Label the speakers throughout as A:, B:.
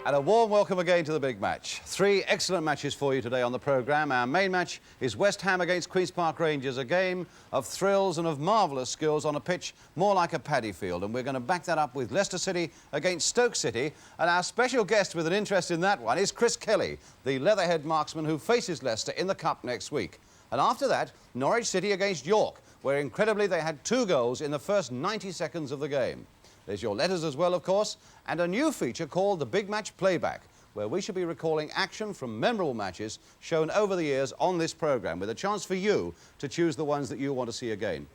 A: And a warm welcome again to the big match. Three excellent matches for you today on the programme. Our main match is West Ham against Queen's Park Rangers, a game of thrills and of marvellous skills on a pitch more like a paddy field. And we're going to back that up with Leicester City against Stoke City. And our special guest with an interest in that one is Chris Kelly, the Leatherhead marksman who faces Leicester in the Cup next week. And after that, Norwich City against York, where incredibly they had 2 goals in the first 90 seconds of the game. There's your letters as well, of course, and a new feature called the Big Match Playback, where we shall be recalling action from memorable matches shown over the years on this programme, with a chance for you to choose the ones that you want to see again.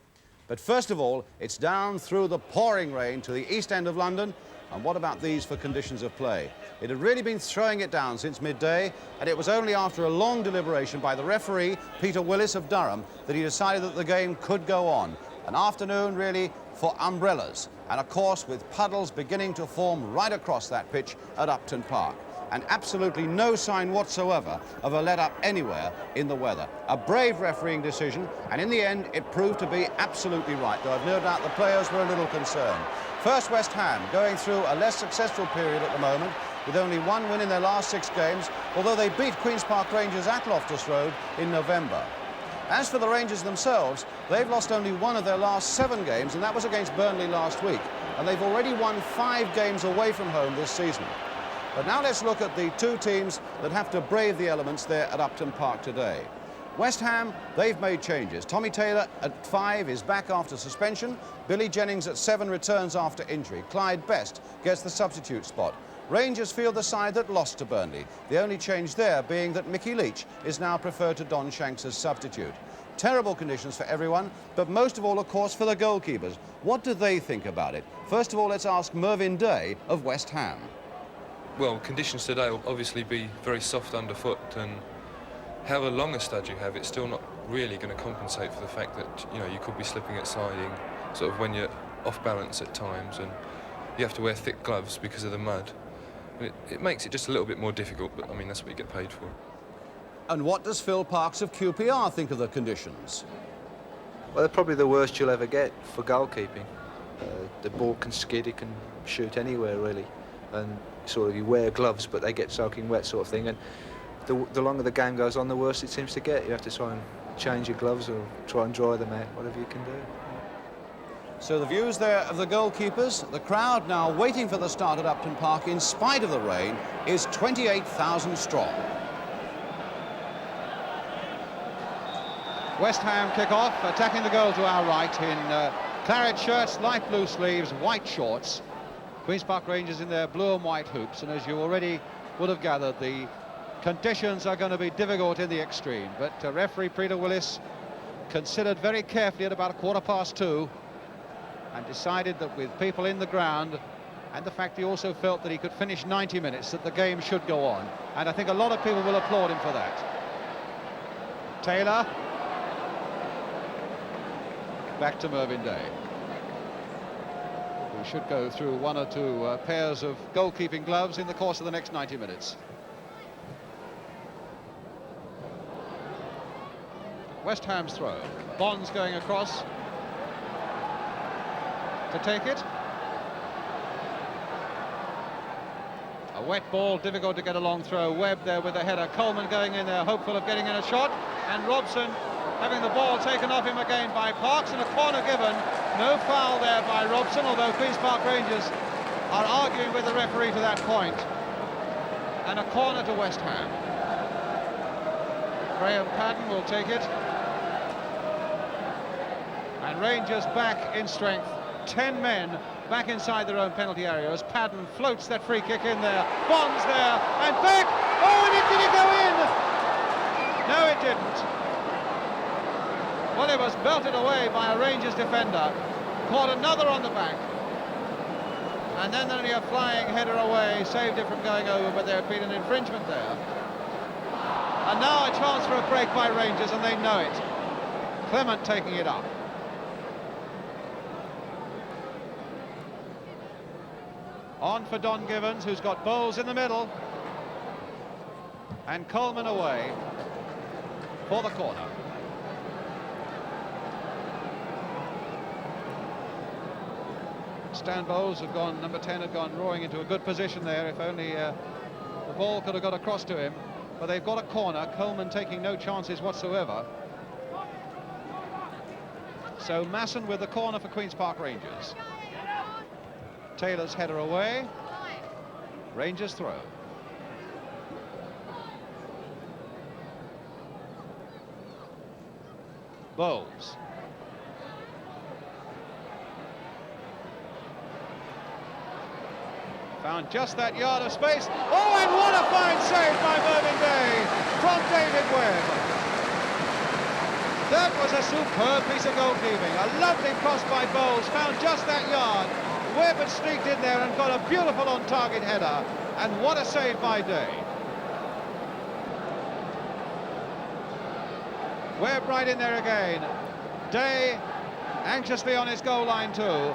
A: But first of all, it's down through the pouring rain to the East End of London. And what about these for conditions of play? It had really been throwing it down since midday, and it was only after a long deliberation by the referee, Peter Willis of Durham, that he decided that the game could go on. An afternoon, really, for umbrellas, and of course with puddles beginning to form right across that pitch at Upton Park. And absolutely no sign whatsoever of a let-up anywhere in the weather. A brave refereeing decision, and in the end it proved to be absolutely right, though I've no doubt the players were a little concerned. First, West Ham, going through a less successful period at the moment, with only 1 win in their last 6 games, although they beat Queen's Park Rangers at Loftus Road in November. As for the Rangers themselves, they've lost only 1 of their last 7 games, and that was against Burnley last week. And they've already won 5 games away from home this season. But now let's look at the 2 teams that have to brave the elements there at Upton Park today. West Ham, they've made changes. Tommy Taylor at 5 is back after suspension. Billy Jennings at 7 returns after injury. Clyde Best gets the substitute spot. Rangers field the side that lost to Burnley, the only change there being that Mickey Leach is now preferred to Don Shanks as substitute. Terrible conditions for everyone, but most of all, of course, for the goalkeepers. What do they think about it? First of all, let's ask Mervyn Day of West Ham.
B: Well, conditions today will obviously be very soft underfoot, and however long a stud you have, it's still not really going to compensate for the fact that, you know, you could be slipping at siding, sort of when you're off balance at times, and you have to wear thick gloves because of the mud. It makes it just a little bit more difficult, but I mean, that's what you get paid for.
A: And what does Phil Parks of QPR think of the conditions?
C: Well, they're probably the worst you'll ever get for goalkeeping. The ball can skid, it can shoot anywhere really, and sort of you wear gloves but they get soaking wet sort of thing, and the longer the game goes on, the worse it seems to get. You have to try and change your gloves or try and dry them out, whatever you can do.
A: So the views there of the goalkeepers. The crowd now waiting for the start at Upton Park in spite of the rain is 28,000 strong.
D: West Ham kick off, attacking the goal to our right in claret shirts, light blue sleeves, white shorts. Queen's Park Rangers in their blue and white hoops, and as you already would have gathered, the conditions are going to be difficult in the extreme. But referee Peter Willis considered very carefully at about 2:15 and decided that with people in the ground and the fact he also felt that he could finish 90 minutes, that the game should go on. And I think a lot of people will applaud him for that. Taylor. Back to Mervyn Day. We should go through 1 or 2 pairs of goalkeeping gloves in the course of the next 90 minutes. West Ham's throw. Bonds going across to take it. A wet ball, difficult to get a long throw. Webb there with the header. Coleman going in there, hopeful of getting in a shot. And Robson having the ball taken off him again by Parks, and a corner given. No foul there by Robson, although Queen's Park Rangers are arguing with the referee to that point. And a corner to West Ham. Graham Padden will take it. And Rangers back in strength. 10 men back inside their own penalty area as Padden floats that free kick in there. Bonds there, and back. Oh, and did it go in? No, it didn't. Well, it was belted away by a Rangers defender. Caught another on the back. And then only a flying header away, saved it from going over, but there had been an infringement there. And now a chance for a break by Rangers, and they know it. Clement taking it up. On for Don Givens, who's got Bowles in the middle. And Coleman away for the corner. Stan Bowles had gone, number 10 had gone roaring into a good position there, if only ball could have got across to him, but they've got a corner. Coleman taking no chances whatsoever. So Masson with the corner for Queen's Park Rangers. Taylor's header away. Rangers throw. Bowles. Found just that yard of space. Oh, and what a fine save by Mervyn Day from David Webb. That was a superb piece of goalkeeping. A lovely cross by Bowles, found just that yard. Webb had sneaked in there and got a beautiful on-target header. And what a save by Day. Webb right in there again. Day anxiously on his goal line too.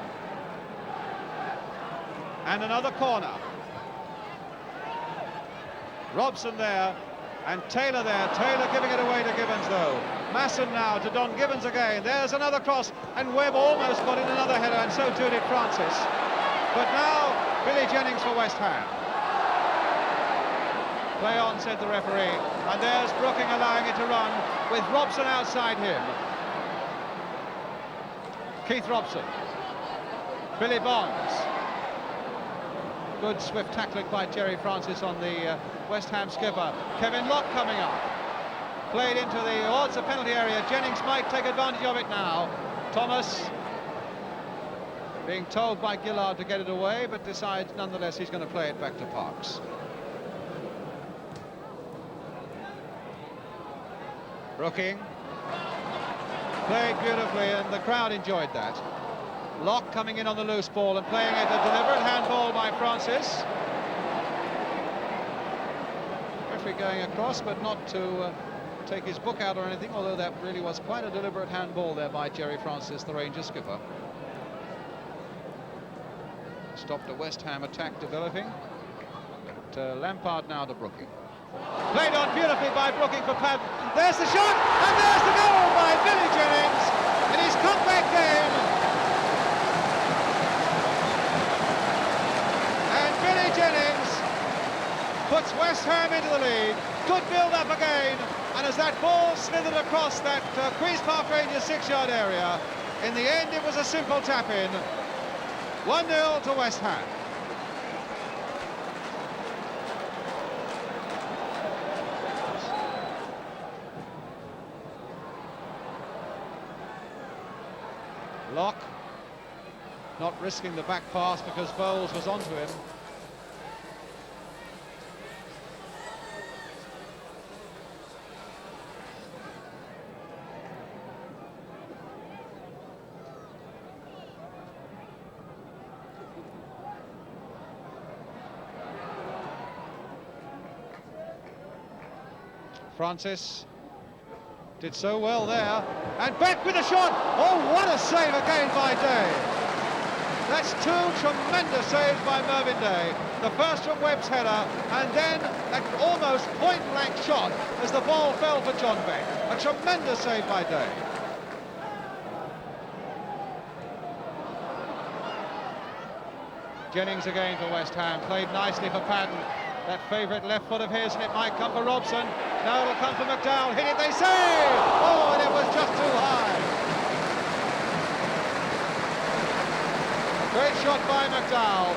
D: And another corner. Robson there, and Taylor there. Taylor giving it away to Gibbons though. Masson now to Don Gibbons again. There's another cross, and Webb almost got in another header, and so too did Francis. But now, Billy Jennings for West Ham. Play on, said the referee. And there's Brooking allowing it to run, with Robson outside him. Keith Robson. Billy Bonds. Good swift tackling by Jerry Francis on the West Ham skipper. Kevin Locke coming up. Played into the odds of penalty area. Jennings might take advantage of it now. Thomas being told by Gillard to get it away, but decides nonetheless he's going to play it back to Parks. Brooking. Played beautifully, and the crowd enjoyed that. Locke coming in on the loose ball and playing it, a deliberate handball by Francis. Referee going across, but not to take his book out or anything, although that really was quite a deliberate handball there by Jerry Francis, the Rangers skipper. Stopped a West Ham attack developing. But Lampard now to Brooking. Played on beautifully by Brooking for Padden. There's the shot, and there's the goal by Billy Jennings in his comeback game. And Billy Jennings puts West Ham into the lead. Good build-up again, and as that ball slithered across that Queen's Park Rangers 6-yard area, in the end it was a simple tap-in. 1-0 to West Ham. Locke not risking the back pass because Bowles was onto him. Francis did so well there, and back with a shot. Oh, what a save again by Day. That's two tremendous saves by Mervyn Day. The first from Webb's header, and then that almost point-blank shot as the ball fell for John Beck. A tremendous save by Day. Jennings again for West Ham, played nicely for Padden. That favourite left foot of his, and it might come for Robson. Now it'll come for McDowell. Hit it, they say! Oh, and it was just too high. Great shot by McDowell.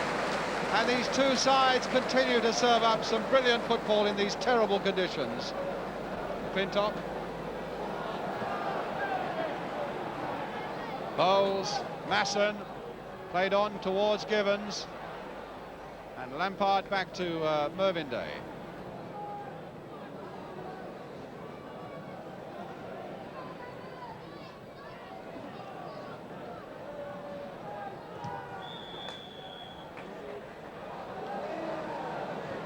D: And these two sides continue to serve up some brilliant football in these terrible conditions. Flintoff. Bowles, Masson, played on towards Gibbons. And Lampard back to Mervyn Day.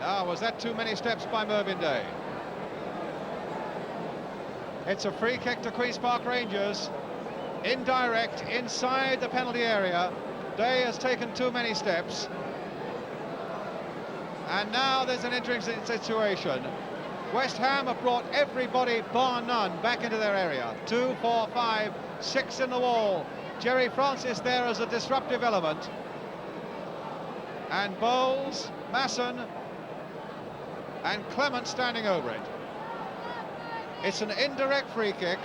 D: Now, was that too many steps by Mervyn Day? It's a free kick to Queen's Park Rangers. Indirect, inside the penalty area. Day has taken too many steps. And now there's an interesting situation. West Ham have brought everybody, bar none, back into their area. 2, 4, 5, 6 in the wall. Jerry Francis there as a disruptive element. And Bowles, Masson, and Clement standing over it. It's an indirect free kick,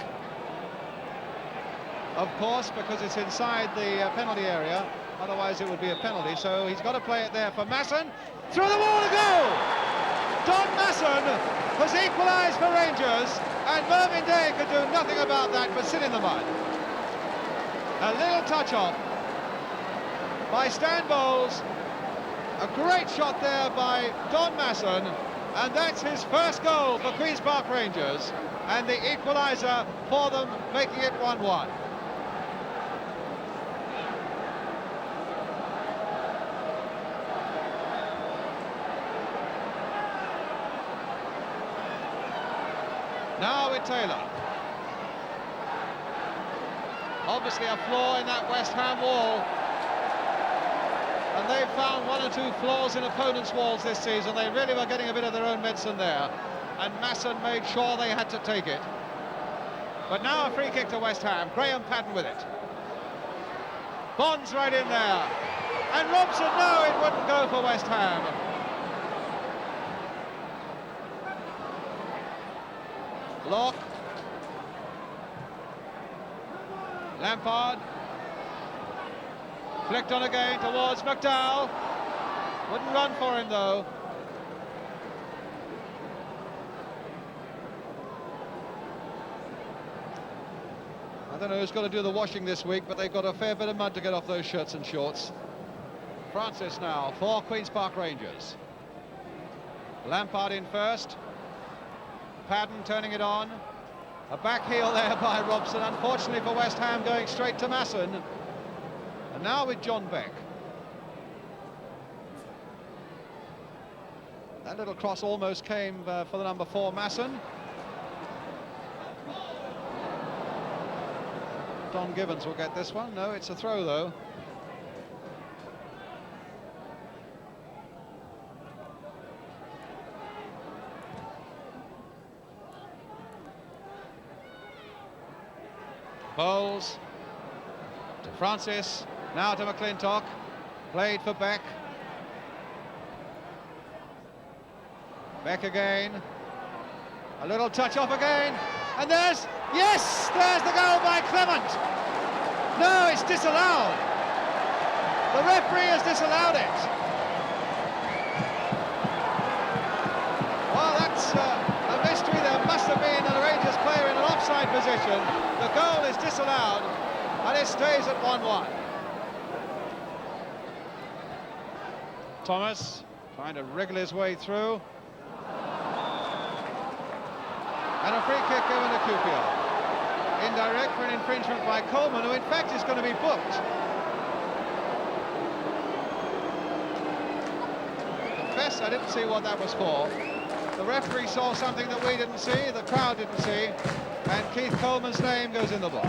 D: of course, because it's inside the penalty area. Otherwise it would be a penalty, so he's got to play it there for Masson. Through the wall to go! Don Masson has equalised for Rangers, and Mervyn Day could do nothing about that but sit in the mud. A little touch-off by Stan Bowles. A great shot there by Don Masson, and that's his first goal for Queen's Park Rangers, and the equaliser for them, making it 1-1. Now with Taylor. Obviously a flaw in that West Ham wall. And they've found one or two flaws in opponents' walls this season. They really were getting a bit of their own medicine there. And Masson made sure they had to take it. But now a free kick to West Ham. Graham Patton with it. Bonds right in there. And Robson, no, it wouldn't go for West Ham. Locke. Lampard. Flicked on again towards McDowell. Wouldn't run for him though. I don't know who's got to do the washing this week, but they've got a fair bit of mud to get off those shirts and shorts. Francis now for Queen's Park Rangers. Lampard in first. Padden turning it on. A back heel there by Robson, unfortunately for West Ham, going straight to Masson. And now with John Beck. That little cross almost came for the number 4, Masson. Don Gibbons will get this one. No, it's a throw though. Bowles to Francis, now to McClintock, played for Beck. Beck again, a little touch off again, and there's the goal by Clement. No, it's disallowed. The referee has disallowed it. Well, that's a mystery. There must have been a Rangers player in an offside position. The goal is disallowed, and it stays at 1-1. Thomas trying to wriggle his way through. And a free kick given to QPR. Indirect for an infringement by Coleman, who in fact is going to be booked. I confess I didn't see what that was for. The referee saw something that we didn't see, the crowd didn't see, and Keith Coleman's name goes in the book.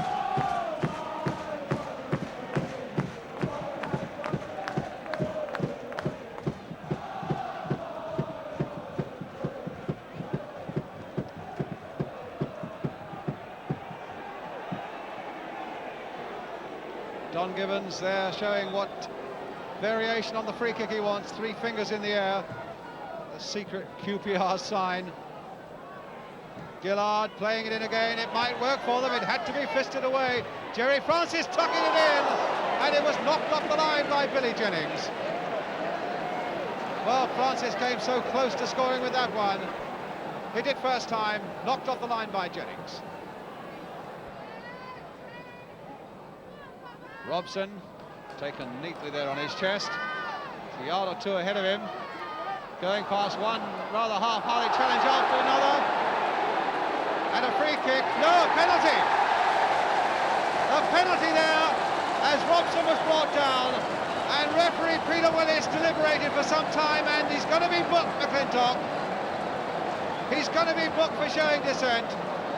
D: Don Gibbons there showing what variation on the free kick he wants. 3 fingers in the air. The secret QPR sign. Gillard playing it in again. It might work for them. It had to be fisted away. Jerry Francis tucking it in. And it was knocked off the line by Billy Jennings. Well, Francis came so close to scoring with that one. He did first time. Knocked off the line by Jennings. Robson taken neatly there on his chest. A yard or two ahead of him. Going past one rather half-hearted challenge after another. And a free kick. No, a penalty. A penalty there as Robson was brought down. And referee Peter Willis deliberated for some time, and he's going to be booked, McClintock. He's going to be booked for showing dissent.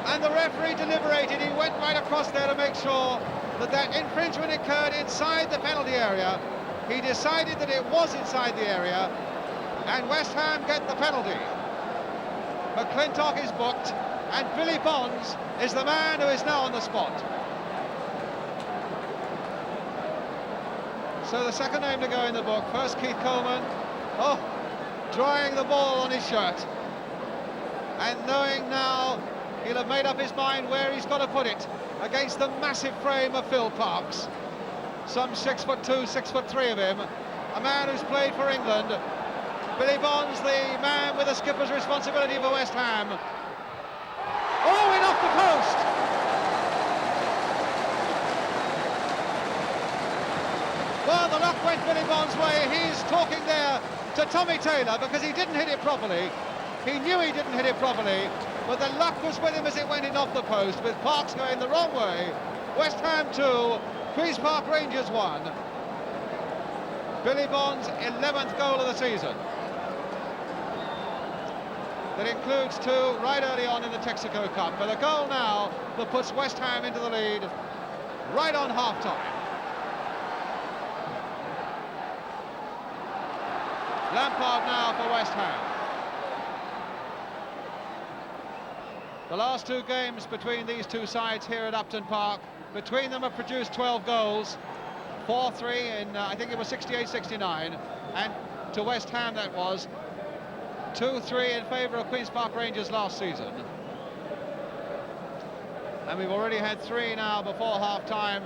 D: And the referee deliberated. He went right across there to make sure that infringement occurred inside the penalty area. He decided that it was inside the area, and West Ham get the penalty. McClintock is booked, and Billy Bonds is the man who is now on the spot. So the second name to go in the book. First Keith Coleman, drying the ball on his shirt. And knowing now, he'll have made up his mind where he's got to put it against the massive frame of Phil Parkes. Some 6'2", 6'3" of him, a man who's played for England. Billy Bonds, the man with the skipper's responsibility for West Ham. Oh, in off the post! Well, the luck went Billy Bonds' way. He's talking there to Tommy Taylor because he didn't hit it properly. He knew he didn't hit it properly, but the luck was with him as it went in off the post, with Parkes going the wrong way. West Ham 2, Queen's Park Rangers 1. Billy Bonds' 11th goal of the season. That includes 2 right early on in the Texaco Cup, but a goal now that puts West Ham into the lead right on half-time. Lampard now for West Ham. The last 2 games between these 2 sides here at Upton Park, between them have produced 12 goals, 4-3 in, I think it was 68-69, and to West Ham that was 2-3 in favour of Queen's Park Rangers last season. And we've already had 3 now before half-time,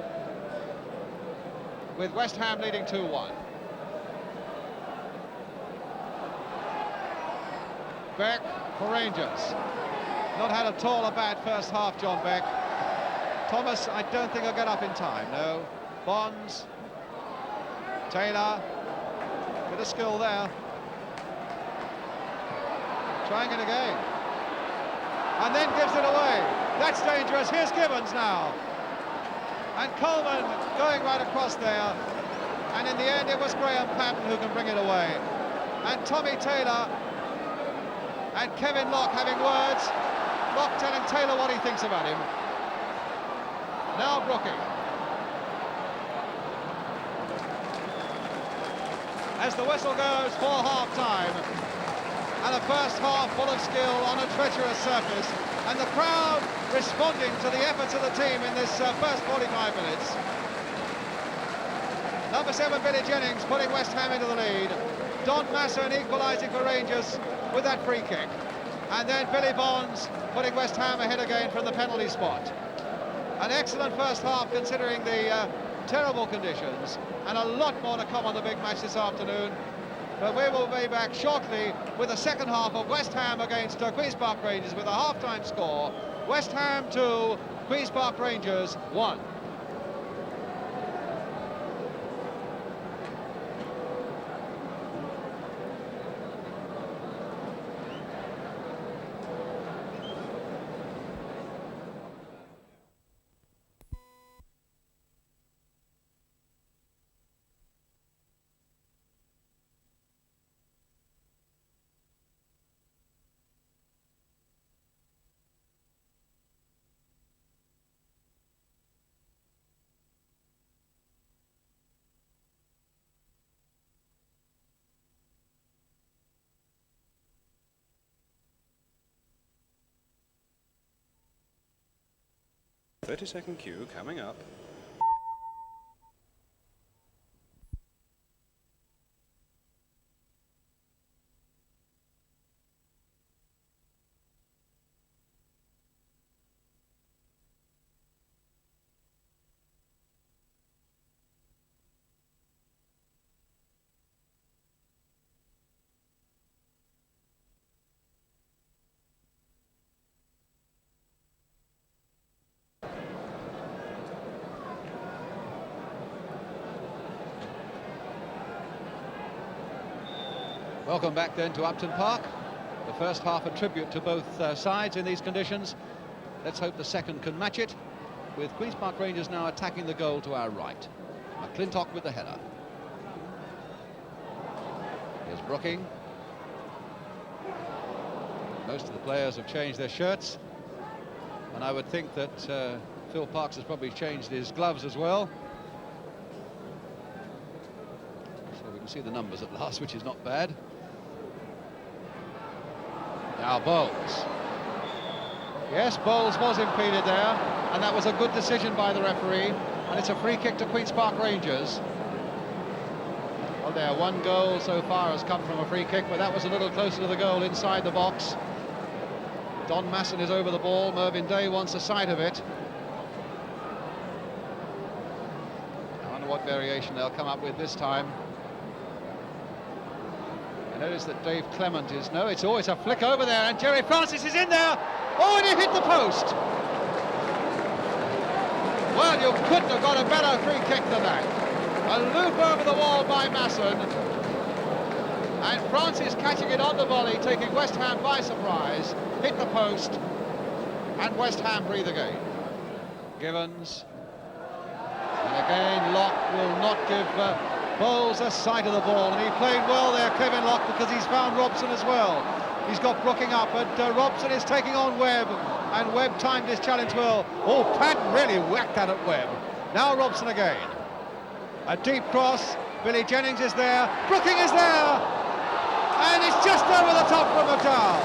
D: with West Ham leading 2-1. Beck for Rangers. Not had at all a bad first half, John Beck. Thomas, I don't think he'll get up in time, no. Bonds. Taylor. Bit of skill there. Trying it again. And then gives it away. That's dangerous. Here's Gibbons now. And Coleman going right across there. And in the end, it was Graham Patton who can bring it away. And Tommy Taylor and Kevin Locke having words. Locke telling Taylor what he thinks about him. Now Brookie. As the whistle goes for half-time, and a first half full of skill on a treacherous surface, and the crowd responding to the efforts of the team in this first 45 minutes. Number 7, Billy Jennings, putting West Ham into the lead. Don Masson equalising for Rangers with that free kick. And then Billy Bonds putting West Ham ahead again from the penalty spot. An excellent first half considering the terrible conditions, and a lot more to come on the big match this afternoon. But we will be back shortly with the second half of West Ham against Queen's Park Rangers with a half-time score. West Ham 2, Queen's Park Rangers 1.
E: Thirty-second cue coming up.
D: Welcome back then to Upton Park. The first half a tribute to both sides in these conditions. Let's hope the second can match it, with Queen's Park Rangers now attacking the goal to our right. McClintock with the header. Here's Brooking. Most of the players have changed their shirts, and I would think that Phil Parkes has probably changed his gloves as well. So we can see the numbers at last, which is not bad. Now Bowles. Yes, Bowles was impeded there, and that was a good decision by the referee, and it's a free kick to Queen's Park Rangers. Well, there, 1 goal so far has come from a free kick, but that was a little closer to the goal inside the box. Don Masson is over the ball. Mervyn Day wants a sight of it. I wonder what variation they'll come up with this time. I notice that Dave Clement is... No, it's always a flick over there, and Jerry Francis is in there. Oh, and he hit the post. Well, you couldn't have got a better free kick than that. A loop over the wall by Masson. And Francis catching it on the volley, taking West Ham by surprise. Hit the post. And West Ham breathe again. Givens. And again, Locke will not give Bowles a sight of the ball. And he played well there, Kevin Locke, because he's found Robson as well. He's got Brooking up, but Robson is taking on Webb. And Webb timed his challenge well. Oh, Patton really whacked that at Webb. Now Robson again. A deep cross. Billy Jennings is there. Brooking is there. And it's just over the top from McDowell.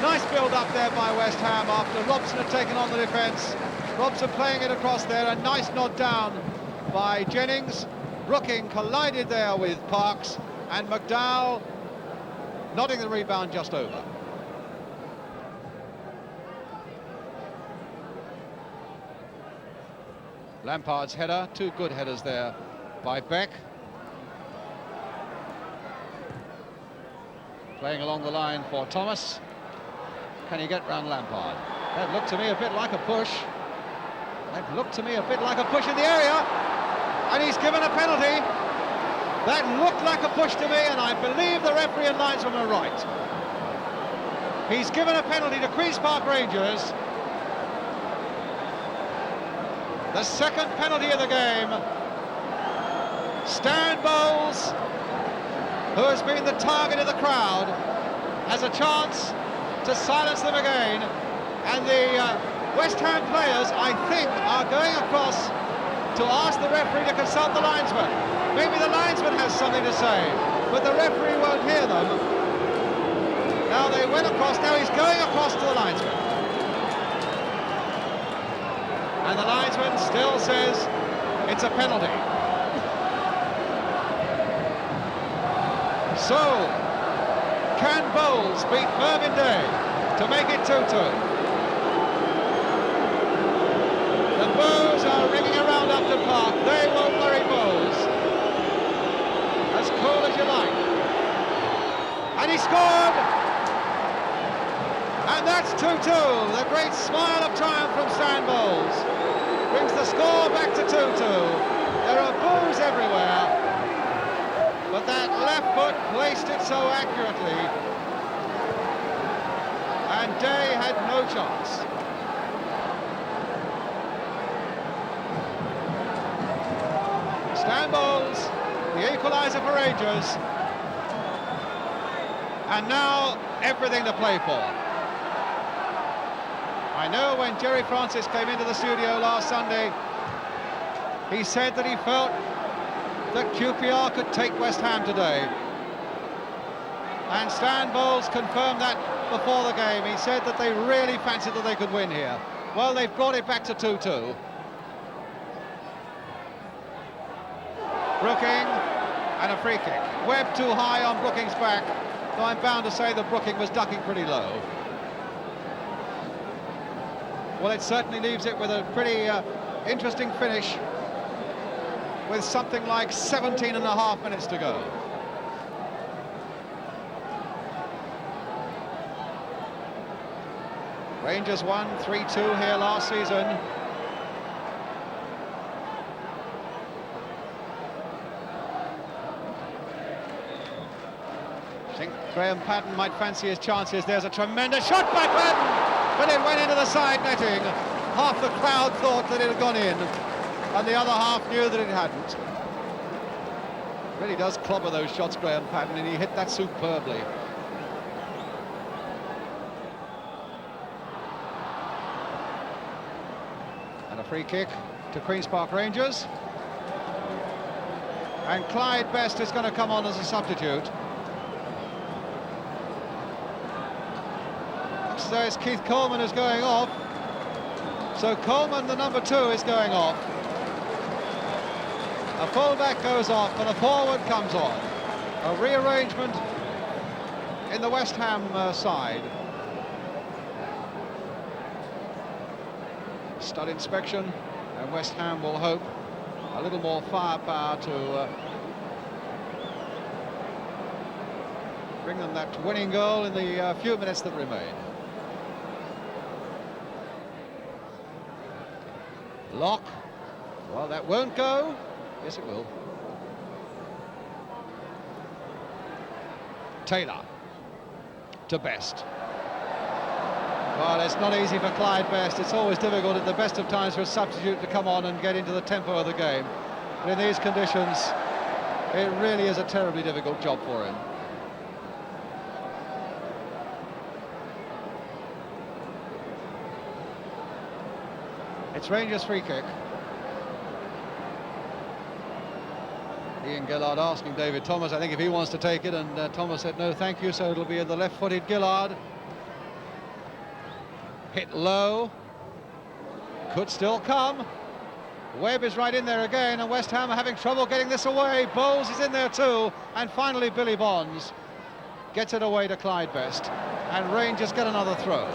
D: Nice build-up there by West Ham after Robson had taken on the defence. Robson playing it across there. A nice nod down by Jennings. Brooking collided there with Parks. And McDowell nodding the rebound just over. Lampard's header, two good headers there by Beck. Playing along the line for Thomas. Can he get round Lampard? That looked to me a bit like a push. That looked to me a bit like a push in the area. And he's given a penalty. That looked like a push to me, and I believe the referee and linesman are right. He's given a penalty to Queen's Park Rangers. The second penalty of the game. Stan Bowles, who has been the target of the crowd, has a chance to silence them again. And the West Ham players, I think, are going across to ask the referee to consult the linesman. Maybe the linesman has something to say, but the referee won't hear them. Now they went across, now he's going across to the linesman. And the linesman still says it's a penalty. So, can Bowles beat Mervyn Day to make it 2-2? The boos are ringing around Upton Park. They won't worry Bowles. As cool as you like. And he scored! And that's 2-2. The great smile of triumph from Stan Bowles brings the score back to 2-2. There are boos everywhere, but that left foot placed it so accurately, and Day had no chance. Stan Bowles, the equaliser for Rangers, and now everything to play for. I know when Jerry Francis came into the studio last Sunday, he said that he felt that QPR could take West Ham today. And Stan Bowles confirmed that before the game. He said that they really fancied that they could win here. Well, they've brought it back to 2-2. Brooking and a free kick. Webb too high on Brooking's back, though I'm bound to say that Brooking was ducking pretty low. Well, it certainly leaves it with a pretty interesting finish, with something like 17.5 minutes to go. Rangers won 3-2 here last season. I think Graham Patton might fancy his chances. There's a tremendous shot by Patton! But it went into the side netting. Half the crowd thought that it had gone in, and the other half knew that it hadn't. Really does clobber those shots, Graham Patton, and he hit that superbly. And a free kick to Queen's Park Rangers. And Clyde Best is going to come on as a substitute. So it's Keith Coleman who's going off. So Coleman, the number 2, is going off. A fullback goes off and a forward comes on. A rearrangement in the West Ham side. Stud inspection, and West Ham will hope a little more firepower to bring them that winning goal in the few minutes that remain. Lock. Well, that won't go. Yes, it will. Taylor to Best. Well, it's not easy for Clyde Best. It's always difficult at the best of times for a substitute to come on and get into the tempo of the game. But in these conditions, it really is a terribly difficult job for him. It's Rangers' free kick. Ian Gillard asking David Thomas, I think, if he wants to take it, and Thomas said no thank you, so it'll be the left-footed Gillard. Hit low, could still come. Webb is right in there again, and West Ham are having trouble getting this away. Bowles is in there too, and finally Billy Bonds gets it away to Clyde Best, and Rangers get another throw.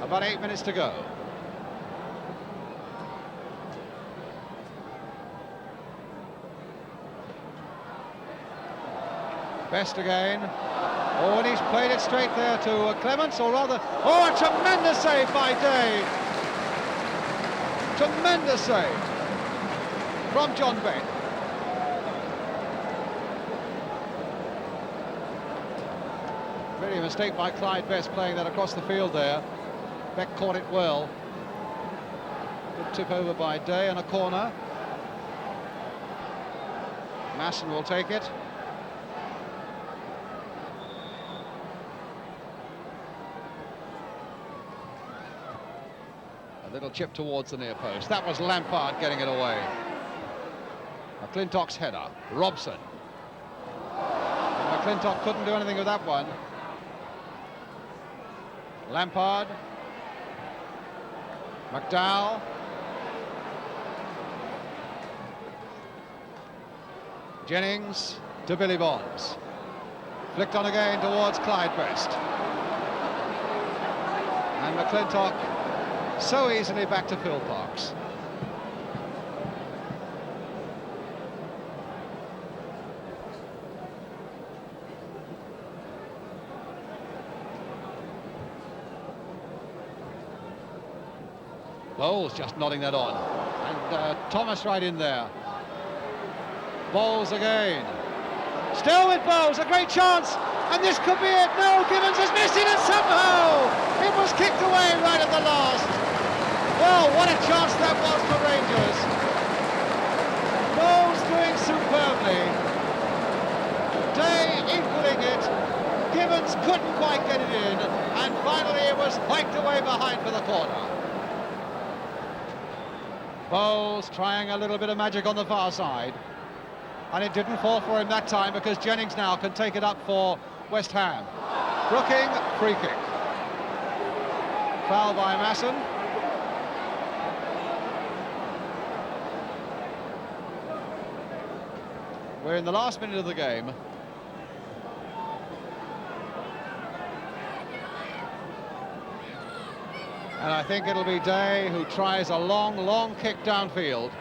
D: About 8 minutes to go. Best again. Oh, and he's played it straight there to Clements, or rather, oh, a tremendous save by Day. Tremendous save from John Beck. Really a mistake by Clyde Best playing that across the field there. Beck caught it well. Good tip over by Day and a corner. Masson will take it. A little chip towards the near post. That was Lampard getting it away. McClintock's header. Robson. And McClintock couldn't do anything with that one. Lampard. McDowell. Jennings to Billy Bonds. Flicked on again towards Clyde Best. And McClintock so easily back to Phil Parks. Bowles just nodding that on, and Thomas right in there. Bowles again. Still with Bowles, a great chance, and this could be it. No, Gibbons has missed it, and somehow it was kicked away right at the last. Well, what a chance that was for Rangers. Bowles doing superbly. Day equaling it. Gibbons couldn't quite get it in, and finally it was hiked away behind for the corner. Bowles trying a little bit of magic on the far side, and it didn't fall for him that time because Jennings now can take it up for West Ham. Brooking, free kick. Foul by Masson. We're in the last minute of the game. And I think it'll be Day who tries a long kick downfield.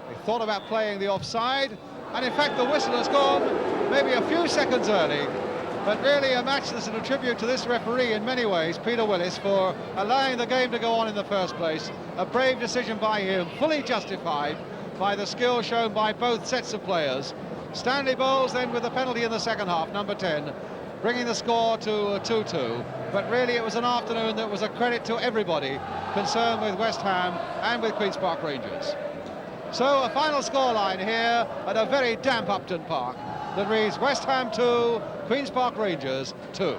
D: They thought about playing the offside, and in fact the whistle has gone maybe a few seconds early. But really a match that's a tribute to this referee in many ways, Peter Willis, for allowing the game to go on in the first place. A brave decision by him, fully justified by the skill shown by both sets of players. Stanley Bowles then with the penalty in the second half, number 10, bringing the score to 2-2. But really it was an afternoon that was a credit to everybody concerned with West Ham and with Queen's Park Rangers. So a final scoreline here at a very damp Upton Park that reads West Ham 2, Queen's Park Rangers 2.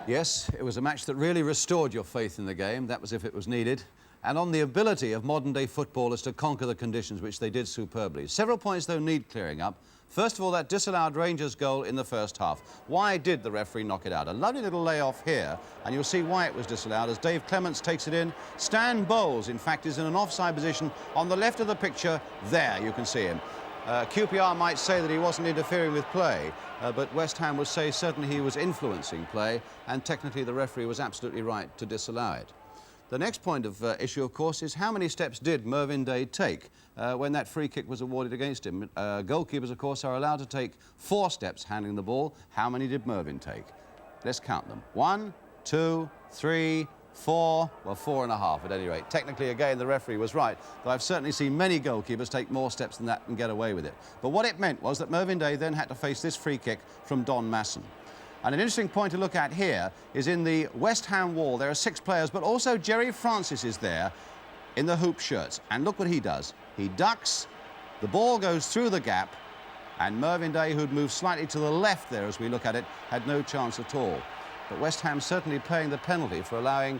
A: Yes, it was a match that really restored your faith in the game. That was if it was needed. And on the ability of modern-day footballers to conquer the conditions, which they did superbly. Several points, though, need clearing up. First of all, that disallowed Rangers goal in the first half. Why did the referee knock it out? A lovely little layoff here, and you'll see why it was disallowed as Dave Clements takes it in. Stan Bowles, in fact, is in an offside position on the left of the picture. There, you can see him. QPR might say that he wasn't interfering with play, but West Ham would say certainly he was influencing play, and technically the referee was absolutely right to disallow it. The next point of issue, of course, is how many steps did Mervyn Day take when that free kick was awarded against him? Goalkeepers, of course, are allowed to take 4 steps handling the ball. How many did Mervyn take? Let's count them. 1, 2, 3, 4, well, 4.5 at any rate. Technically, again, the referee was right, though I've certainly seen many goalkeepers take more steps than that and get away with it. But what it meant was that Mervyn Day then had to face this free kick from Don Masson. And an interesting point to look at here is in the West Ham wall, there are 6 players, but also Jerry Francis is there in the hoop shirts. And look what he does. He ducks, the ball goes through the gap, and Mervyn Day, who'd moved slightly to the left there as we look at it, had no chance at all. But West Ham certainly paying the penalty for allowing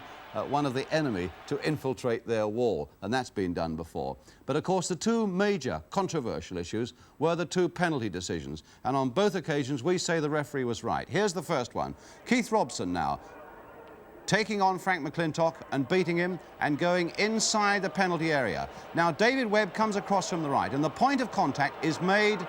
A: one of the enemy to infiltrate their wall, and that's been done before. But of course the 2 major controversial issues were the 2 penalty decisions, and on both occasions we say the referee was right. Here's the first one. Keith Robson now taking on Frank McClintock and beating him and going inside the penalty area. Now David Webb comes across from the right, and the point of contact is made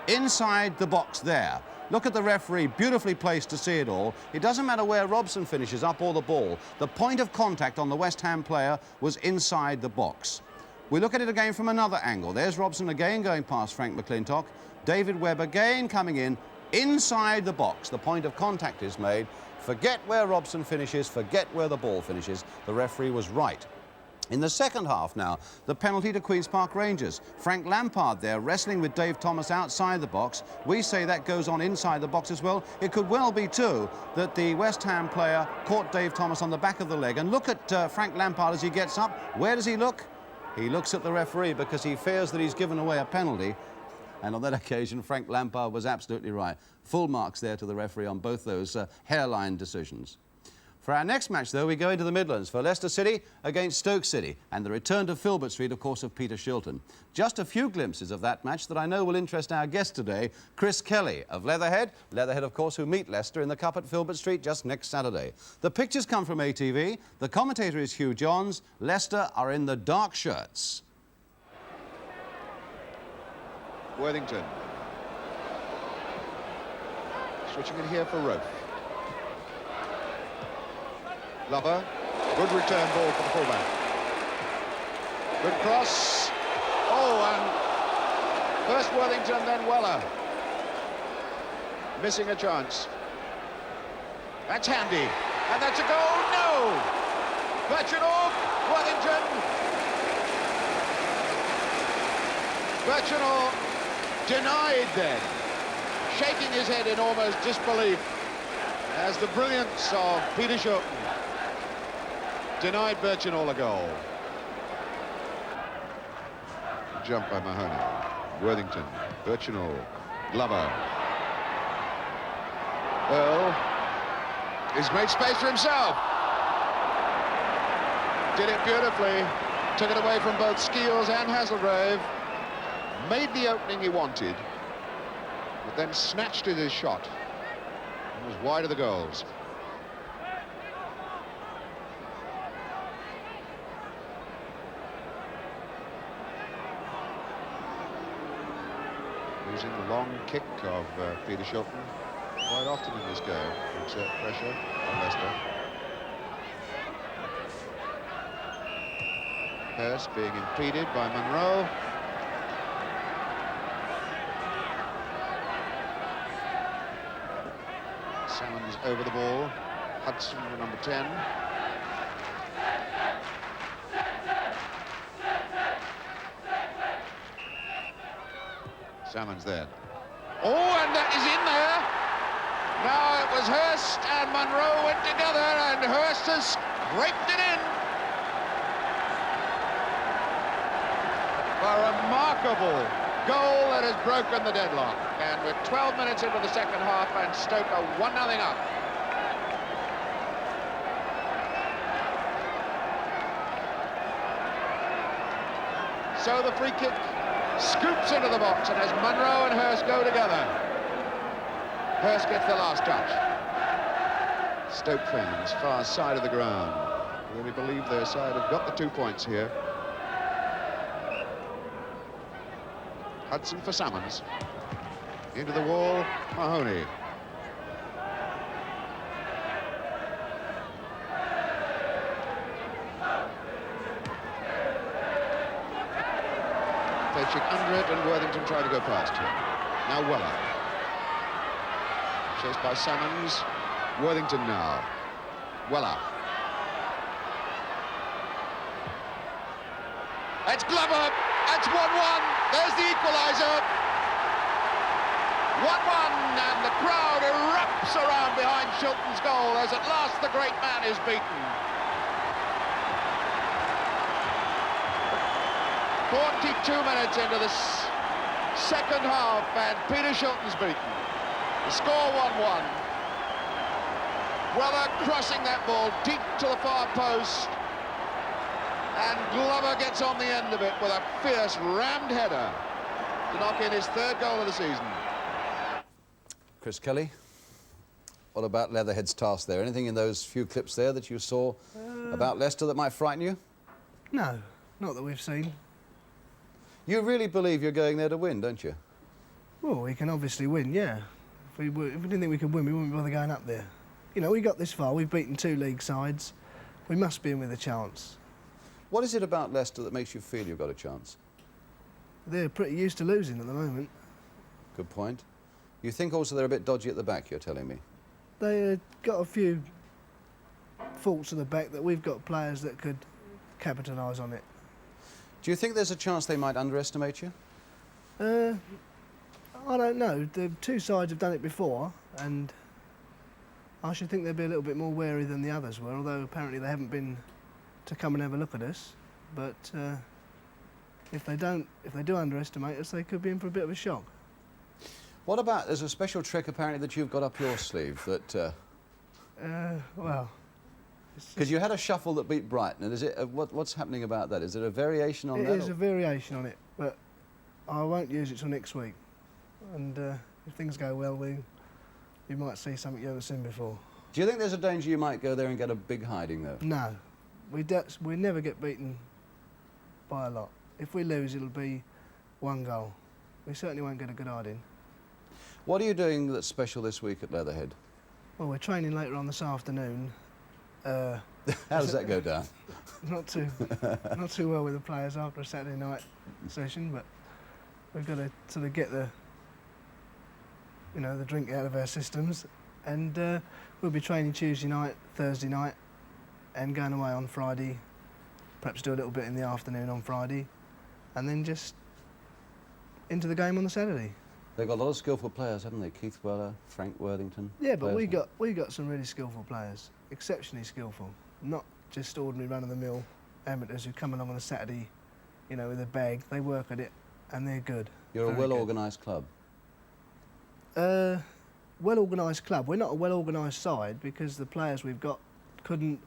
A: inside the box there. Look at the referee, beautifully placed to see it all. It doesn't matter where Robson finishes, up or the ball. The point of contact on the West Ham player was inside the box. We look at it again from another angle. There's Robson again going past Frank McClintock. David Webb again coming in inside the box. The point of contact is made. Forget where Robson finishes, forget where the ball finishes. The referee was right. In the second half now, the penalty to Queen's Park Rangers. Frank Lampard there wrestling with Dave Thomas outside the box. We say that goes on inside the box as well. It could well be too that the West Ham player caught Dave Thomas on the back of the leg. And look at Frank Lampard as he gets up. Where does he look? He looks at the referee because he fears that he's given away a penalty. And on that occasion, Frank Lampard was absolutely right. Full marks there to the referee on both those hairline decisions. For our next match, though, we go into the Midlands for Leicester City against Stoke City, and the return to Filbert Street, of course, of Peter Shilton. Just a few glimpses of that match that I know will interest our guest today, Chris Kelly of Leatherhead. Leatherhead, of course, who meet Leicester in the Cup at Filbert Street just next Saturday. The pictures come from ATV. The commentator is Hugh Johns. Leicester are in the dark shirts.
E: Worthington. Switching in here for Rofe. Lover, good return ball for the fullback. Good cross. Oh, and first Worthington, then Weller. Missing a chance. That's handy. And that's a goal. No! Birchenall, Worthington. Birchenall denied then, shaking his head in almost disbelief as the brilliance of Peter Shilton denied Birchenall a goal. Jump by Mahoney. Worthington, Birchenall, Glover. Earl. He's made space for himself. Did it beautifully. Took it away from both Skeels and Hasselgrave. Made the opening he wanted, but then snatched at his shot. And was wide of the goals. Using the long kick of Peter Shilton quite often in this game to exert pressure on Leicester. Hurst being impeded by Monroe. Salmon's over the ball. Hudson, the number 10. Salmon's there. Oh, and that is in there. Now it was Hurst and Monroe went together, and Hurst has scraped it in. A remarkable goal that has broken the deadlock. And we're 12 minutes into the second half, and Stoke are 1-0 up. So the free kick scoops into the box, and as Monroe and Hurst go together, Hurst gets the last touch. Stoke fans, far side of the ground, really believe their side have got the 2 points here. Hudson for Salmons. Into the wall, Mahoney. Paychick under it, and Worthington tried to go past him. Now Weller. Chased by Salmons. Worthington now. Weller. It's Glover. That's 1-1. There's the equaliser. 1-1, and the crowd erupts around behind Shilton's goal as at last the great man is beaten. 42 minutes into the second half, and Peter Shilton's beaten. The score 1-1. Weller crossing that ball deep to the far post, and Glover gets on the end of it with a fierce rammed header to knock in his third goal of the season.
A: Chris Kelly, what about Leatherhead's task there? Anything in those few clips there that you saw about Leicester that might frighten you?
F: No, not that we've seen.
A: You really believe you're going there to win, don't you?
F: Well, we can obviously win, yeah. If we didn't think we could win, we wouldn't bother going up there. You know, we got this far, we've beaten 2 league sides. We must be in with a chance.
A: What is it about Leicester that makes you feel you've got a chance?
F: They're pretty used to losing at the moment.
A: Good point. You think also they're a bit dodgy at the back, you're telling me?
F: They got a few faults at the back that we've got players that could capitalise on it.
A: Do you think there's a chance they might underestimate you?
F: I don't know. The 2 sides have done it before, and I should think they'd be a little bit more wary than the others were, although apparently they haven't been to come and have a look at us. But if they do underestimate us, they could be in for a bit of a shock.
A: What about, there's a special trick apparently that you've got up your sleeve that...
F: Well...
A: Because you had a shuffle that beat Brighton, and is it what's happening about that? Is there a variation on that?
F: It is a variation on it, but I won't use it till next week. And if things go well, you might see something you haven't seen before.
A: Do you think there's a danger you might go there and get a big hiding, though?
F: No, we never get beaten by a lot. If we lose, it'll be 1 goal. We certainly won't get a good hiding.
A: What are you doing that's special this week at Leatherhead?
F: Well, we're training later on this afternoon.
A: How does that go down?
F: Not too well with the players after a Saturday night session, but we've got to sort of get the drink out of our systems, and we'll be training Tuesday night, Thursday night, and going away on Friday. Perhaps do a little bit in the afternoon on Friday, and then just into the game on the Saturday.
A: They've got a lot of skillful players, haven't they? Keith Weller, Frank Worthington.
F: Yeah, but we got some really skillful players, exceptionally skillful, not just ordinary run-of-the-mill amateurs who come along on a Saturday, with a bag. They work at it, and they're good.
A: You're a well-organised club.
F: Well-organised club. We're not a well-organised side because the players we've got couldn't.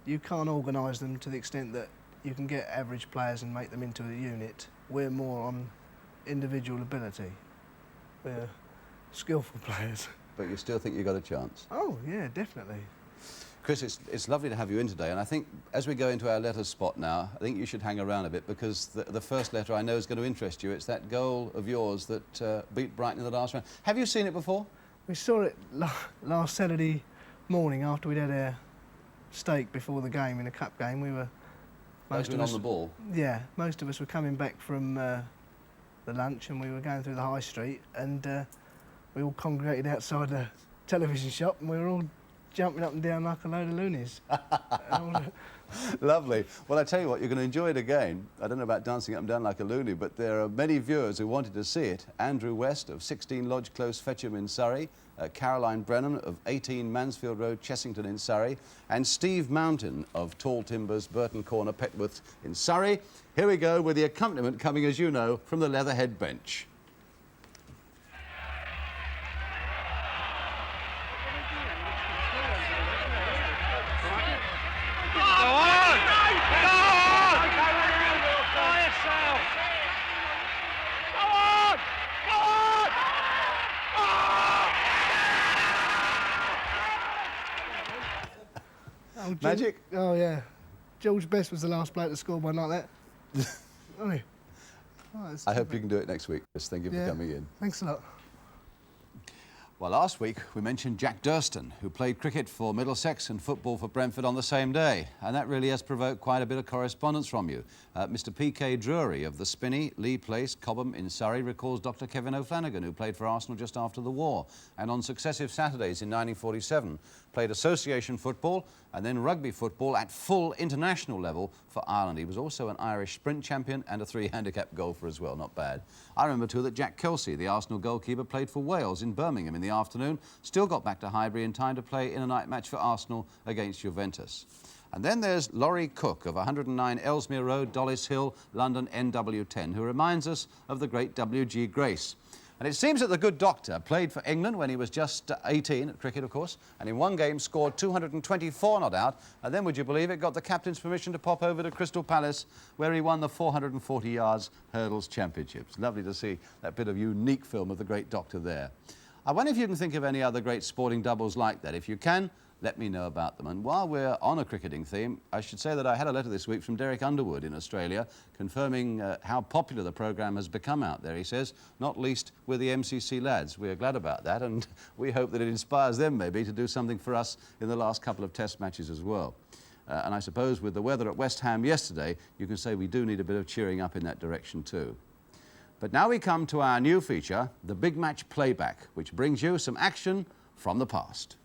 F: You can't organise them to the extent that you can get average players and make them into a unit. We're more on individual ability. We're skillful players.
A: But you still think you've got a chance?
F: Oh, yeah, definitely.
A: Chris, it's lovely to have you in today, and I think as we go into our letter spot now, I think you should hang around a bit because the first letter I know is going to interest you. It's that goal of yours that beat Brighton in the last round. Have you seen it before?
F: We saw it last Saturday morning after we'd had our steak before the game in a cup game. We were...
A: Most of us on the ball?
F: Yeah, most of us were coming back from the lunch, and we were going through the high street, and we all congregated outside the television shop, and we were all jumping up and down like a load of loonies.
A: Lovely. Well, I tell you what, you're going to enjoy it again. I don't know about dancing up and down like a loony, but there are many viewers who wanted to see it. Andrew West of 16 Lodge Close, Fetcham in Surrey, Caroline Brennan of 18 Mansfield Road, Chessington in Surrey, and Steve Mountain of Tall Timbers, Burton Corner, Petworth in Surrey. Here we go with the accompaniment coming, as you know, from the Leatherhead bench. Magic?
F: Oh, yeah. George Best was the last bloke to score one like that. Wasn't he? Oh, it's
A: I hope
F: terrific.
A: you can do it next week, Chris. Thank you for
F: Yeah.
A: coming in.
F: Thanks a lot.
A: Well, last week we mentioned Jack Durston, who played cricket for Middlesex and football for Brentford on the same day. And that really has provoked quite a bit of correspondence from you. Mr. P.K. Drury of the Spinney, Lee Place, Cobham in Surrey recalls Dr. Kevin O'Flanagan, who played for Arsenal just after the war. And on successive Saturdays in 1947, played association football and then rugby football at full international level for Ireland. He was also an Irish sprint champion and a 3-handicap golfer as well, not bad. I remember too that Jack Kelsey, the Arsenal goalkeeper, played for Wales in Birmingham in the afternoon, still got back to Highbury in time to play in a night match for Arsenal against Juventus. And then there's Laurie Cook of 109 Ellesmere Road, Dollis Hill, London NW10, who reminds us of the great W.G. Grace. And it seems that the good doctor played for England when he was just 18 at cricket, of course, and in one game scored 224 not out, and then, would you believe it, got the captain's permission to pop over to Crystal Palace, where he won the 440 yards hurdles championships. Lovely to see that bit of unique film of the great doctor there. I wonder if you can think of any other great sporting doubles like that. If you can, let me know about them. And while we're on a cricketing theme, I should say that I had a letter this week from Derek Underwood in Australia confirming how popular the programme has become out there, he says, not least with the MCC lads. We're glad about that, and we hope that it inspires them maybe to do something for us in the last couple of test matches as well. And I suppose with the weather at West Ham yesterday, you can say we do need a bit of cheering up in that direction too. But now we come to our new feature, the Big Match Playback, which brings you some action from the past.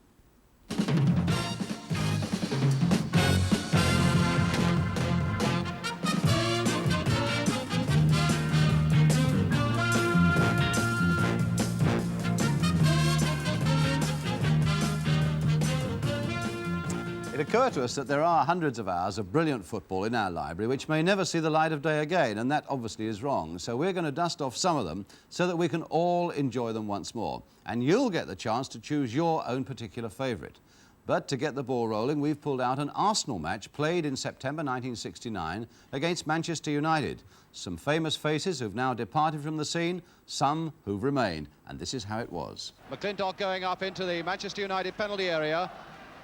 A: It occurred to us that there are hundreds of hours of brilliant football in our library which may never see the light of day again, and that obviously is wrong. So we're going to dust off some of them so that we can all enjoy them once more. And you'll get the chance to choose your own particular favourite. But to get the ball rolling, we've pulled out an Arsenal match played in September 1969 against Manchester United. Some famous faces who've now departed from the scene, some who've remained. And this is how it was.
D: McClintock going up into the Manchester United penalty area.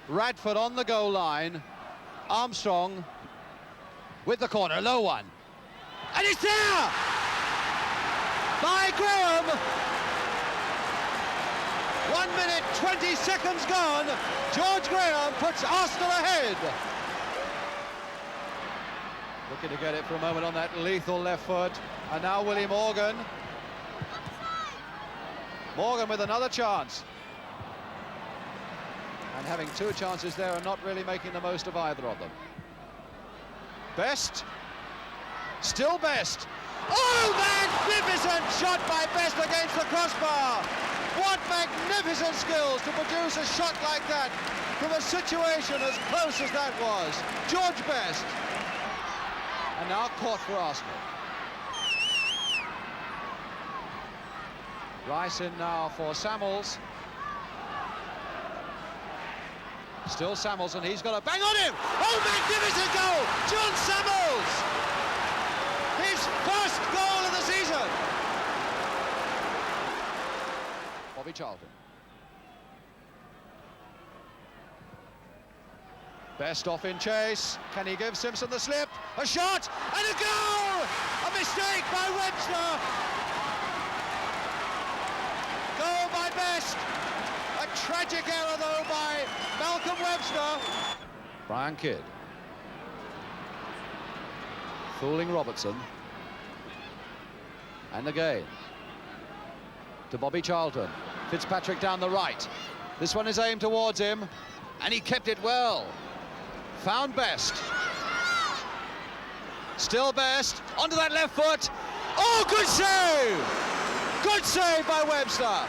D: Radford on the goal line. Armstrong with the corner, low one. And it's there! By Graham! 1 minute, 20 seconds gone. George Graham puts Arsenal ahead. Looking to get it for a moment on that lethal left foot. And now Willie Morgan. Morgan with another chance. And having two chances there and not really making the most of either of them. Best. Still Best. Oh, magnificent shot by Best against the crossbar. What magnificent skills to produce a shot like that from a situation as close as that was. George Best. And now caught for Arsenal. Rice in now for Samuels. Still Samuels, and he's got a bang on him. Oh, magnificent goal! John Samuels! His first goal of the season. Bobby Charlton. Best off in chase. Can he give Simpson the slip? A shot and a goal! A mistake by Webster. Goal by Best. A tragic error, though, by Malcolm Webster. Brian Kidd. Fooling Robertson. And again. To Bobby Charlton. Fitzpatrick down the right. This one is aimed towards him. And he kept it well. Found Best. Still Best. Onto that left foot. Oh, good save! Good save by Webster.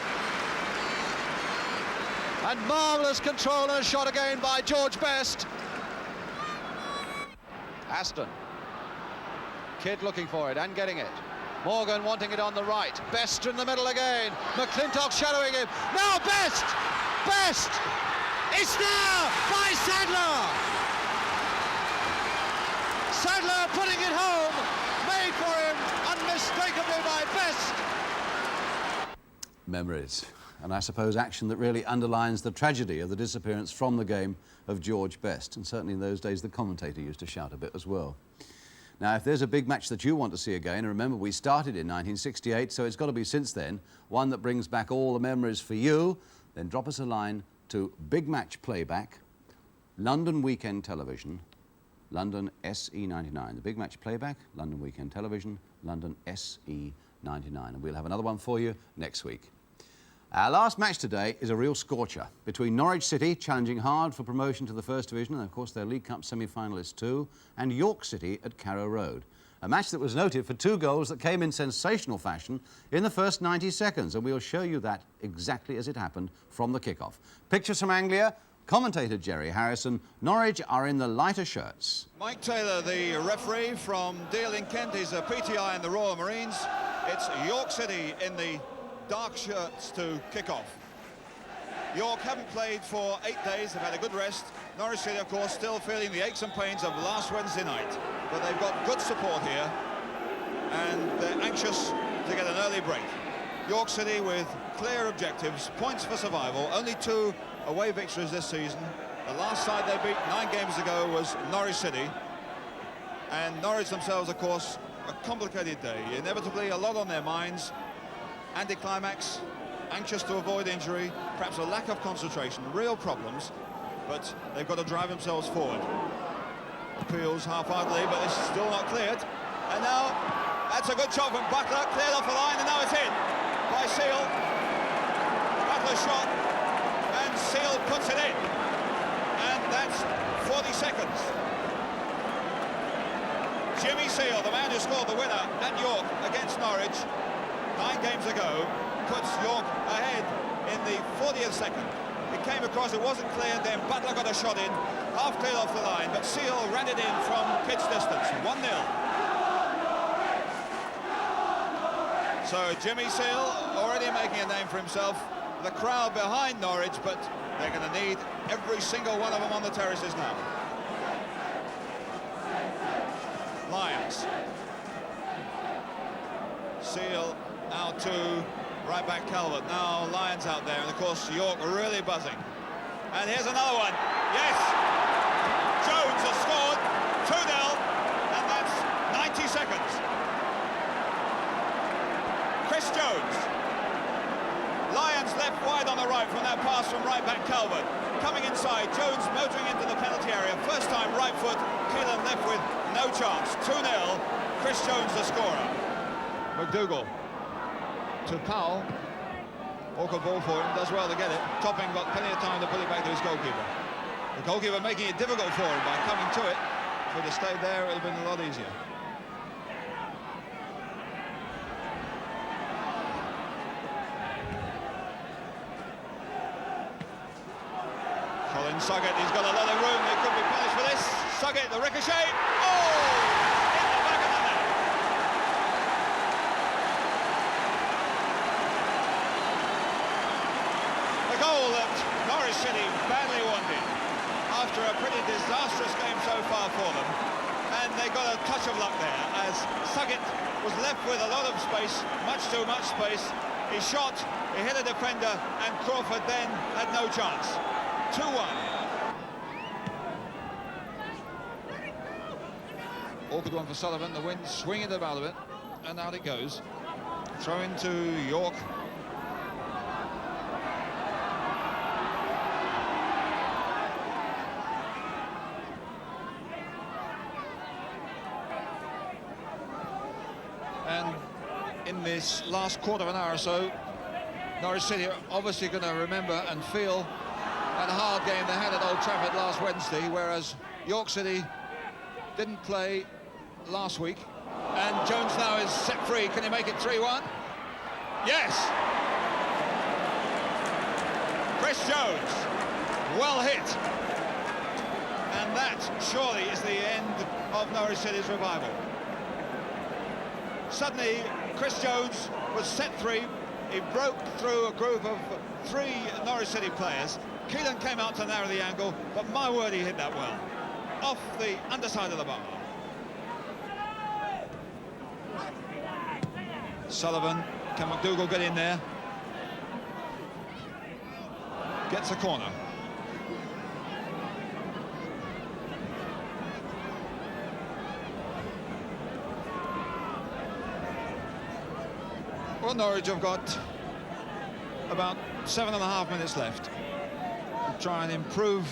D: And marvellous control and a shot again by George Best. Aston. Kidd looking for it and getting it. Morgan wanting it on the right. Best in the middle again. McClintock shadowing him. Now Best! Best! It's there by Sadler! Sadler putting it home. Made for him unmistakably by Best.
A: Memories. And I suppose action that really underlines the tragedy of the disappearance from the game of George Best. And certainly in those days the commentator used to shout a bit as well. Now, if there's a big match that you want to see again, and remember we started in 1968, so it's got to be since then, one that brings back all the memories for you, then drop us a line to Big Match Playback, London Weekend Television, London SE99. The Big Match Playback, London Weekend Television, London SE99. And we'll have another one for you next week. Our last match today is a real scorcher between Norwich City, challenging hard for promotion to the First Division, and of course their League Cup semi-finalists too, and York City at Carrow Road. A match that was noted for 2 goals that came in sensational fashion in the first 90 seconds, and we'll show you that exactly as it happened from the kick-off. Pictures from Anglia, commentator Jerry Harrison. Norwich are in the lighter shirts.
G: Mike Taylor, the referee from Deal in Kent, is a PTI in the Royal Marines. It's York City in the dark shirts to kick off. York haven't played for 8 days, they've had a good rest. Norwich City, of course, still feeling the aches and pains of last Wednesday night. But they've got good support here, and they're anxious to get an early break. York City with clear objectives, points for survival, only 2 away victories this season. The last side they beat 9 games ago was Norwich City. And Norwich themselves, of course, a complicated day. Inevitably, a lot on their minds. Anticlimax, anxious to avoid injury, perhaps a lack of concentration, real problems, but they've got to drive themselves forward. Appeals half-heartedly, but it's still not cleared. And now, that's a good shot from Butler, cleared off the line, and now it's in by Seal. Butler's shot, and Seal puts it in. And that's 40 seconds. Jimmy Seal, the man who scored the winner at York against Norwich 9 games ago, puts York ahead in the 40th second. It came across, it wasn't cleared, then Butler got a shot in, half cleared off the line, but Seal ran it in from pitch distance, 1-0. So Jimmy Seal already making a name for himself. The crowd behind Norwich, but they're going to need every single one of them on the terraces now. Lions. Seal out to right back Calvert. Now Lions out there, and of course York really buzzing. And here's another one. Yes! Jones has scored 2-0, and that's 90 seconds. Chris Jones. Lions left wide on the right from that pass from right back Calvert. Coming inside, Jones motoring into the penalty area. First time right foot, Keelan left with no chance. 2-0, Chris Jones the scorer. McDougall to Powell. Awkward ball for him, does well to get it. Topping got plenty of time to put it back to his goalkeeper. The goalkeeper making it difficult for him by coming to it. If he'd have stayed there, it would have been a lot easier. Colin Suggett, he's got a lot of room, he could be punished for this. Suggett, the ricochet, oh! In the back of the net. The goal that Norwich City badly wanted after a pretty disastrous game so far for them. And they got a touch of luck there as Suggett was left with a lot of space, much too much space. He shot, he hit a defender, and Crawford then had no chance. 2-1. Awkward one for Sullivan, the wind swinging about a bit, and out it goes. Throw into York. And in this last quarter of an hour or so, Norwich City are obviously going to remember and feel that hard game they had at Old Trafford last Wednesday, whereas York City didn't play last week. And Jones now is set free. Can he make it 3-1? Yes! Chris Jones, well hit. And that surely is the end of Norwich City's revival. Suddenly, Chris Jones was set free. He broke through a group of 3 Norwich City players. Keelan came out to narrow the angle, but my word, he hit that well. Off the underside of the bar. Sullivan, can McDougall get in there? Gets a corner. Well, Norwich have got about 7.5 minutes left to try and improve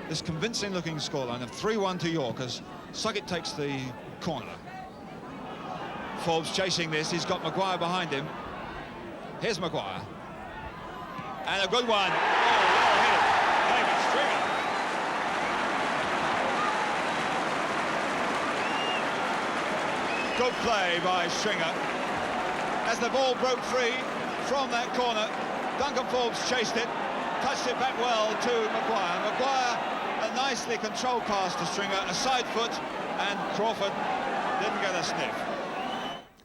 G: this convincing-looking scoreline of 3-1 to York as Suggett takes the corner. Forbes chasing this, he's got Maguire behind him. Here's Maguire. And a good one. Oh, well hit. David Stringer. Good play by Stringer. As the ball broke free from that corner, Duncan Forbes chased it, touched it back well to Maguire. Maguire, a nicely controlled pass to Stringer, a side foot, and Crawford didn't get a sniff.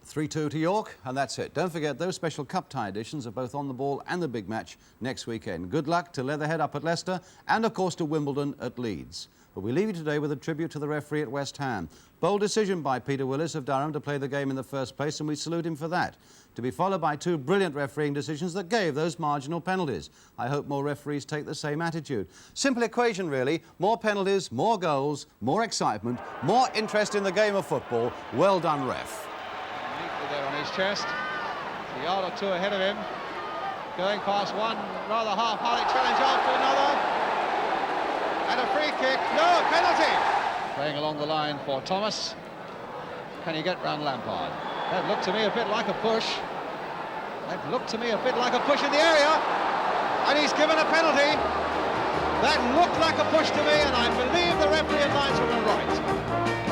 A: 3-2 to York, and that's it. Don't forget those special cup tie editions are both on the ball and the big match next weekend. Good luck to Leatherhead up at Leicester and, of course, to Wimbledon at Leeds. But we leave you today with a tribute to the referee at West Ham. Bold decision by Peter Willis of Durham to play the game in the first place, and we salute him for that. To be followed by 2 brilliant refereeing decisions that gave those marginal penalties. I hope more referees take the same attitude. Simple equation, really. More penalties, more goals, more excitement, more interest in the game of football. Well done, ref.
D: Neatly there on his chest, a yard or two ahead of him, going past one rather half-hearted challenge after another, and a free kick, no, penalty! Playing along the line for Thomas. Can he get round Lampard? That looked to me a bit like a push. That looked to me a bit like a push in the area, and he's given a penalty. That looked like a push to me, and I believe the referee and linesman are right.